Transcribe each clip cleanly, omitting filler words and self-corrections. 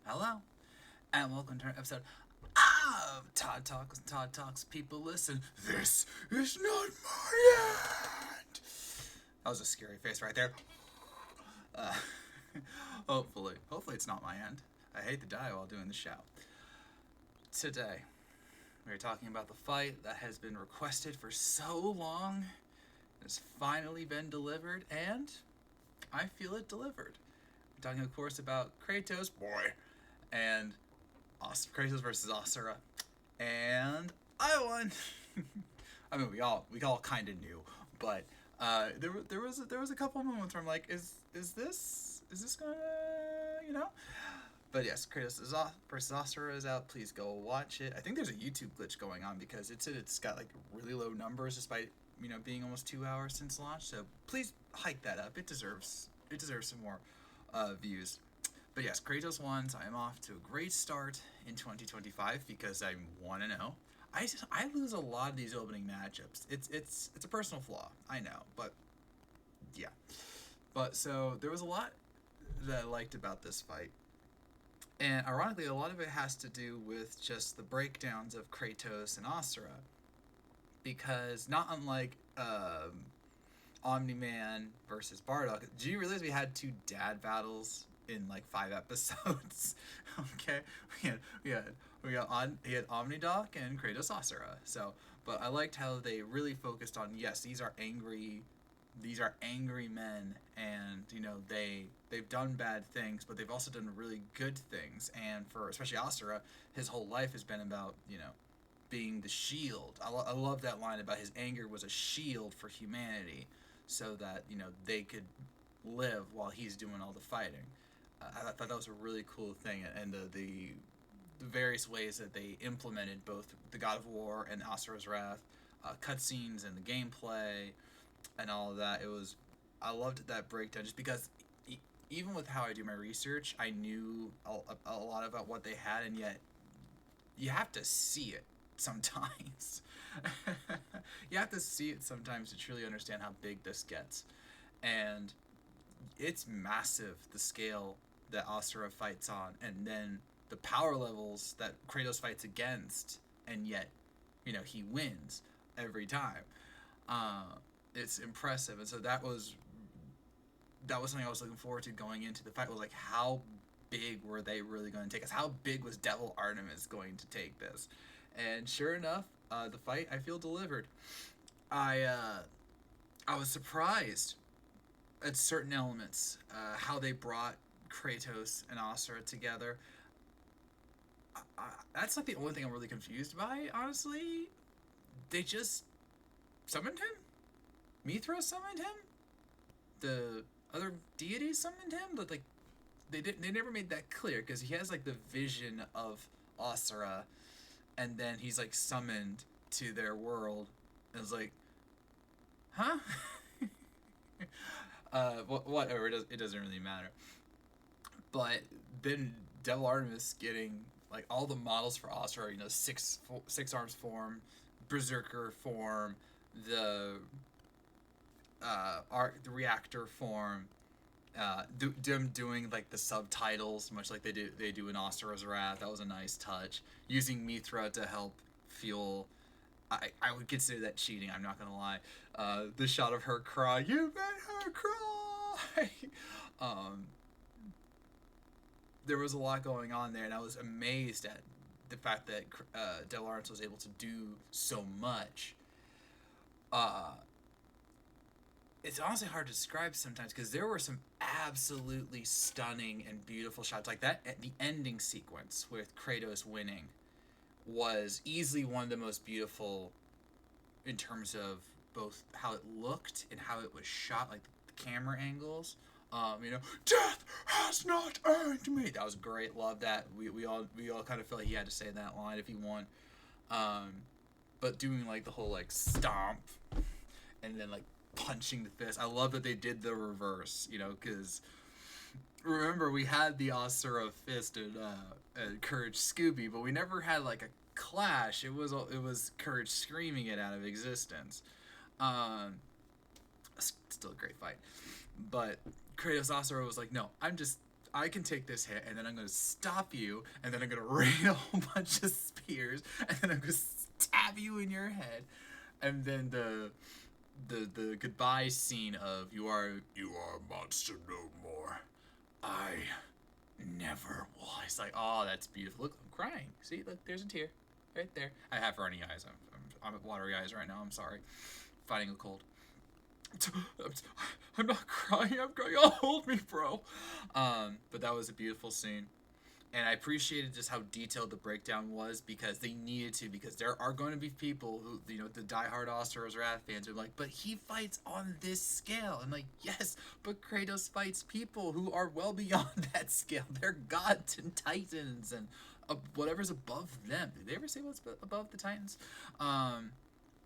Hello, and welcome to our episode of Todd Talk. Todd Talks. People listen. This is not my end. That was a scary face right there. Uh, hopefully it's not my end. I hate to die while doing the show. Today, we're talking about the fight that has been requested for so long. Has finally been delivered, and I feel it delivered. We're talking, of course, about Kratos, boy, and Kratos versus Asura, and I won. I mean, we all kind of knew, but there was a couple moments where I'm like, is this gonna, you know? But yes, Kratos versus Asura is out. Please go watch it. I think there's a YouTube glitch going on because it's got like really low numbers despite being almost 2 hours since launch. So please hike that up. It deserves some more views. But yes, Kratos won, so I'm off to a great start in 2025 because I'm 1-0. I lose a lot of these opening matchups. It's a personal flaw, I know, but yeah. But so there was a lot that I liked about this fight. And ironically, a lot of it has to do with just the breakdowns of Kratos and Asura. Because not unlike Omni Man versus Bardock, do you realize we had two dad battles in like 5 episodes? Okay, he had Omnidoc and Kratos Asura. So, but I liked how they really focused on, yes, these are angry men, and they've done bad things, but they've also done really good things. And for especially Asura, his whole life has been about being the shield. I love that line about his anger was a shield for humanity, so that they could live while he's doing all the fighting. I thought that was a really cool thing, and the various ways that they implemented both the God of War and Asura's Wrath, cutscenes and the gameplay, and all of that. I loved that breakdown just because even with how I do my research, I knew a lot about what they had, and yet you have to see it sometimes. You have to see it sometimes to truly understand how big this gets. And it's massive, the scale that Asura fights on, and then the power levels that Kratos fights against, and yet, he wins every time. Uh, it's impressive, and so that was something I was looking forward to going into the fight. Was like, how big were they really going to take us? How big was Devil Artemis going to take this? And sure enough, the fight I feel delivered. I was surprised at certain elements, how they brought Kratos and Asura together. That's like the only thing I'm really confused by, honestly. They just summoned him. Mithra summoned him. The other deities summoned him, but like they never made that clear because he has like the vision of Asura, and then he's like summoned to their world, and it's like, huh? Whatever. It doesn't really matter. But then Devil Artemis getting like all the models for Asura, six arms form, berserker form, the the reactor form, them doing like the subtitles, much like they do in Asura's Wrath. That was a nice touch. Using Mithra to help fuel. I would consider that cheating. I'm not gonna lie. The shot of her cry, you made her cry. um, there was a lot going on there, and I was amazed at the fact that Del Lawrence was able to do so much. Uh, it's honestly hard to describe sometimes because there were some absolutely stunning and beautiful shots like that. The ending sequence with Kratos winning was easily one of the most beautiful in terms of both how it looked and how it was shot, like the camera angles. Death has not earned me. That was great. Love that. We all kind of felt like he had to say that line if he won. Um, but doing like the whole like stomp and then like punching the fist. I love that they did the reverse. Because remember we had the Asura fist and Courage Scooby, but we never had like a clash. It was Courage screaming it out of existence. Um, Still a great fight, but Kratos Asura was like, no, I can take this hit, and then I'm going to stop you, and then I'm going to rain a whole bunch of spears, and then I'm going to stab you in your head, and then the goodbye scene of you are a monster no more. I never will. It's like, oh, that's beautiful. Look, I'm crying. See, look, there's a tear right there. I have runny eyes. I'm at watery eyes right now. I'm sorry. Fighting a cold. I'm not crying. I'm crying. Oh, hold me, bro. But that was a beautiful scene. And I appreciated just how detailed the breakdown was, because they needed to, because there are going to be people who, you know, the diehard Asura's Wrath fans are like, but he fights on this scale. And like, yes, but Kratos fights people who are well beyond that scale. They're gods and titans and whatever's above them. Did they ever say what's above the titans?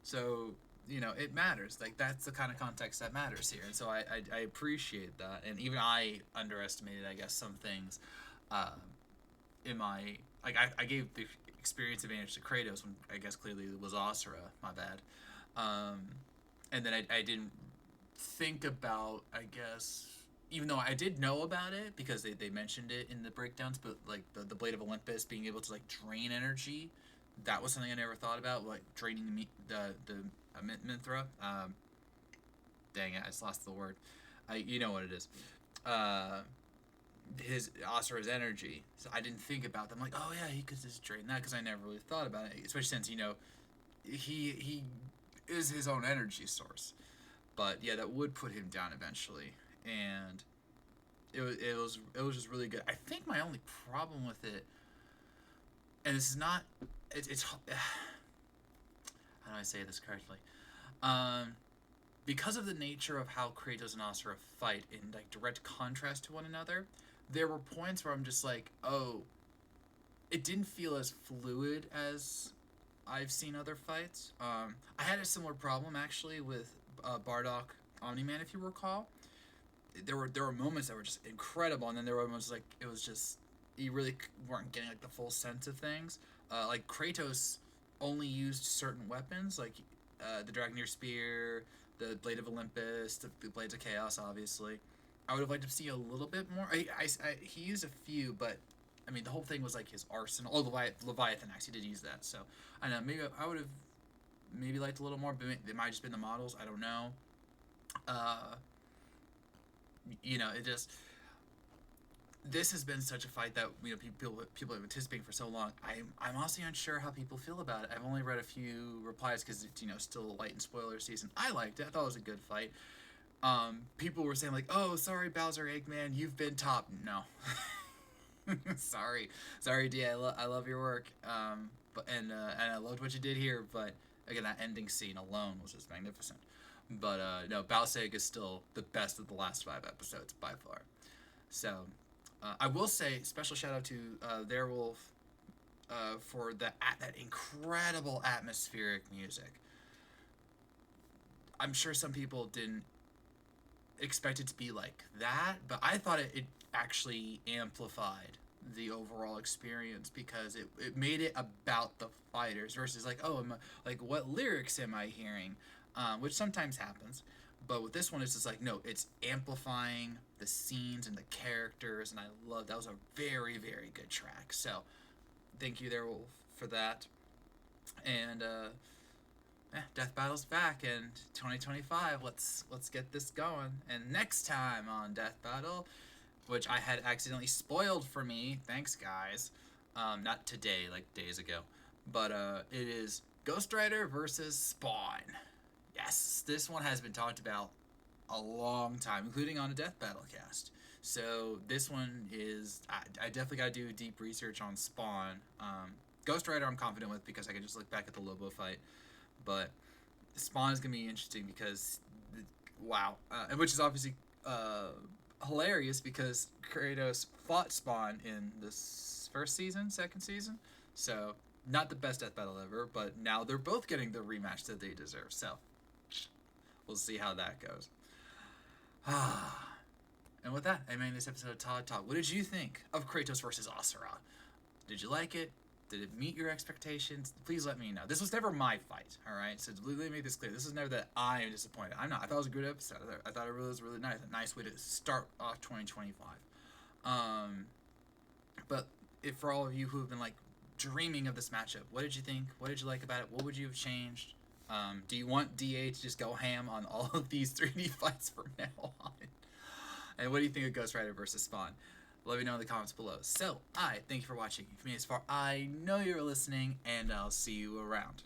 So, you know, it matters. Like, that's the kind of context that matters here. And so I appreciate that. And even I underestimated, I guess, some things. In my, like, I gave the experience advantage to Kratos when I guess clearly it was Asura, my bad. And then I didn't think about, I guess, even though I did know about it because they mentioned it in the breakdowns, but like the Blade of Olympus being able to like drain energy, that was something I never thought about, like draining the Minthra. Dang it, I just lost the word. You know what it is. His Asura's energy. So I didn't think about them. Like, oh yeah, he could just drain that, because I never really thought about it. Especially since, you know, he is his own energy source. But yeah, that would put him down eventually. And it was just really good. I think my only problem with it, and this is not, it's how do I say this correctly? Because of the nature of how Kratos and Asura fight in like direct contrast to one another, there were points where I'm just like, oh, it didn't feel as fluid as I've seen other fights. I had a similar problem actually with Bardock Omni-Man, if you recall. There were moments that were just incredible, and then there were moments like it was just, you really weren't getting like the full sense of things. Like Kratos only used certain weapons, like the Dragoneer Spear, the Blade of Olympus, the Blades of Chaos, obviously. I would have liked to see a little bit more. He used a few, but I mean the whole thing was like his arsenal. Oh, Leviathan Axe, he did use that. So I don't know, maybe I would have maybe liked a little more, but it might have just been the models. I don't know. You know, it just, this has been such a fight that, you know, people have anticipating for so long. I'm honestly unsure how people feel about it. I've only read a few replies because it's, you know, still light in spoiler season. I liked it. I thought it was a good fight. People were saying like, oh, sorry Bowser Eggman, you've been top. No. sorry D, I love your work. But and I loved what you did here, but again, that ending scene alone was just magnificent. But no, Bowser is still the best of the last 5 episodes by far. So I will say special shout out to Theirwolf for that incredible atmospheric music. I'm sure some people didn't expect it to be like that, but I thought it actually amplified the overall experience, because it made it about the fighters versus like, oh, like what lyrics am I hearing, which sometimes happens. But with this one, it's just like, no, it's amplifying the scenes and the characters, and I love that. Was a very, very good track. So thank you there, Wolf, for that. And Death Battle's back in 2025. Let's get this going. And next time on Death Battle, which I had accidentally spoiled for me, thanks guys. Not today, like days ago, but it is Ghost Rider versus Spawn. Yes, this one has been talked about a long time, including on a Death Battle cast. So this one is, I definitely got to do deep research on Spawn. Ghost Rider I'm confident with because I can just look back at the Lobo fight. But Spawn is going to be interesting because, wow. And which is obviously hilarious because Kratos fought Spawn in this second season. So, not the best Death Battle ever, but now they're both getting the rematch that they deserve. So, we'll see how that goes. And with that, I made this episode of Todd Talk. What did you think of Kratos versus Asura? Did you like it? Did it meet your expectations? Please let me know. This was never my fight, all right? So let me make this clear. This is never that I am disappointed. I'm not. I thought it was a good episode. I thought it really was really nice. A nice way to start off 2025. But if for all of you who have been like dreaming of this matchup, what did you think? What did you like about it? What would you have changed? Do you want DA to just go ham on all of these 3D fights from now on? And what do you think of Ghost Rider versus Spawn? Let me know in the comments below. So, thank you for watching. If you made it this far, I know you're listening, and I'll see you around.